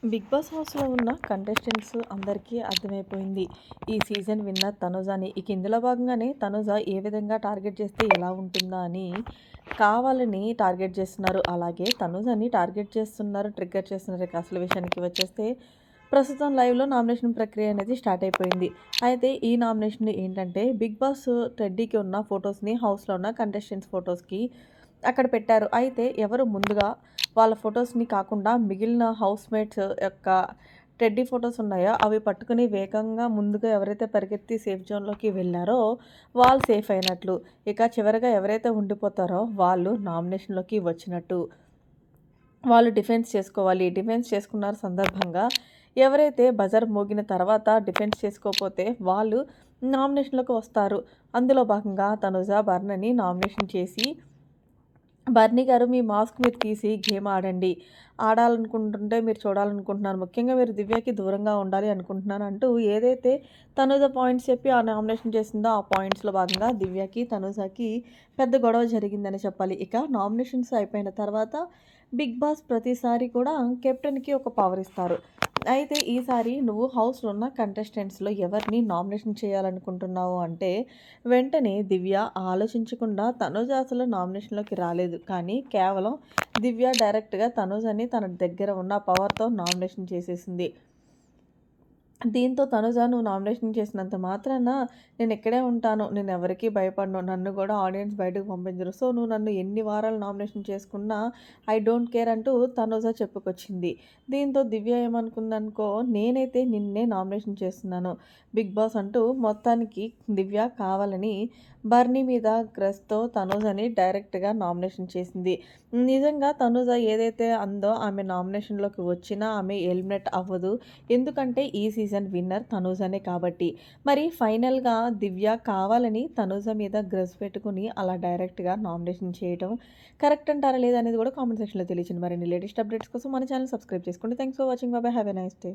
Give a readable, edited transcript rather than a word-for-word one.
Big boss హౌస్‌లో ఉన్న contestants అందరికీ అర్థమైపోయింది. ఈ సీజన్ విన్నర్ తనుజ అని. ఇక ఇందులో భాగంగానే తనుజ ఏ విధంగా టార్గెట్ చేస్తే ఎలా ఉంటుందా అని కావాలని టార్గెట్ చేస్తున్నారు. అలాగే తనుజని టార్గెట్ చేస్తున్నారు, ట్రిగ్గర్ చేస్తున్నారు. ఇక అసలు విషయానికి వచ్చేస్తే ప్రస్తుతం లైవ్‌లో నామినేషన్ ప్రక్రియ అనేది స్టార్ట్ అయిపోయింది. అయితే ఈ నామినేషన్ ఏంటంటే బిగ్ బాస్ టెడ్డీకి ఉన్న ఫోటోస్‌ని హౌస్‌లో ఉన్న కంటెస్టెంట్స్ ఫోటోస్‌కి అక్కడ పెట్టారు. అయితే ఎవరు ముందుగా వాళ్ళ ఫోటోస్‌ని కాకుండా మిగిలిన హౌస్‌మేట్స్ యొక్క టెడ్డీ ఫోటోస్ ఉన్నాయో అవి పట్టుకొని వేగంగా ముందుగా ఎవరైతే పరిగెత్తి సేఫ్ జోన్‌లోకి వెళ్లారో వాళ్ళు సేఫ్ అయినట్లు. ఇక చివరగా ఎవరైతే ఉండిపోతారో వాళ్ళు నామినేషన్‌లోకి వచ్చినట్టు. వాళ్ళు డిఫెన్స్ చేసుకోవాలి. డిఫెన్స్ చేసుకున్న సందర్భంగా ఎవరైతే బజర్ మోగిన తర్వాత డిఫెన్స్ చేసుకోకపోతే వాళ్ళు నామినేషన్‌లోకి వస్తారు. అందులో భాగంగా తనుజ బర్నని నామినేషన్ చేసి బర్నీ గారు మీ మాస్క్ మీరు తీసి గేమ్ ఆడండి. ఆడాలనుకుంటుంటే మీరు చూడాలనుకుంటున్నాను. ముఖ్యంగా మీరు దివ్యకి దూరంగా ఉండాలి అనుకుంటున్నాను అంటూ ఏదైతే తనూజ పాయింట్స్ చెప్పి ఆ నామినేషన్ చేసిందో ఆ పాయింట్స్‌లో భాగంగా దివ్యకి, తనూజకి పెద్ద గొడవ జరిగిందని చెప్పాలి. ఇక నామినేషన్స్ అయిపోయిన తర్వాత బిగ్ బాస్ ప్రతిసారి కూడా కెప్టెన్‌కి ఒక పవర్ ఇస్తారు. అయితే ఈసారి నువ్వు హౌస్‌లో ఉన్న కంటెస్టెంట్స్‌లో ఎవరిని నామినేషన్ చేయాలనుకుంటున్నావు అంటే వెంటనే దివ్య ఆలోచించకుండా తనుజ అసలు నామినేషన్‌లోకి రాలేదు. కానీ కేవలం దివ్య డైరెక్ట్‌గా తనుజని తన దగ్గర ఉన్న పవర్‌తో నామినేషన్ చేసేసింది. దీంతో తనుజ నువ్వు నామినేషన్ చేసినంత మాత్రాన నేనిక్కడే ఉంటాను. నేనెవరికీ భయపడను. నన్ను గూడా ఆడియన్స్ బయటకు పంపించరు. సో, నువ్వు నన్ను ఎన్ని వారాలు నామినేషన్ చేసుకున్నా ఐ డోంట్ కేర్ అంటూ తనుజ చెప్పుకొచ్చింది. దీంతో దివ్య ఏమనుకుందనుకో, నేనైతే నిన్నే నామినేషన్ చేస్తున్నాను బిగ్ బాస్ అంటూ మొత్తానికి దివ్య కావాలని బర్నీ మీద క్రష్‌తో తనుజని డైరెక్ట్‌గా నామినేషన్ చేసింది. నిజంగా తనుజ ఏదైతే అందో ఆమె నామినేషన్‌లోకి వచ్చినా ఆమె ఎలిమినేట్ అవ్వదు. ఎందుకంటే ఈ సీజన్ విన్నర్ తనూజనే కాబట్టి. మరి ఫైనల్‌గా దివ్య కావాలని తనూజ మీద గ్రజ్ పెట్టుకొని అలా డైరెక్ట్‌గా నామినేషన్ చేయటం కరెక్ట్ అంటారా లేదా అనేది కూడా కామెంట్ సెక్షన్‌లో తెలియచేయండి. మరిన్ని లేటెస్ట్ అప్డేట్స్ కోసం మన ఛానెల్ సబ్స్క్రైబ్ చేసుకోండి. Thanks for watching. By by. Have a nice day.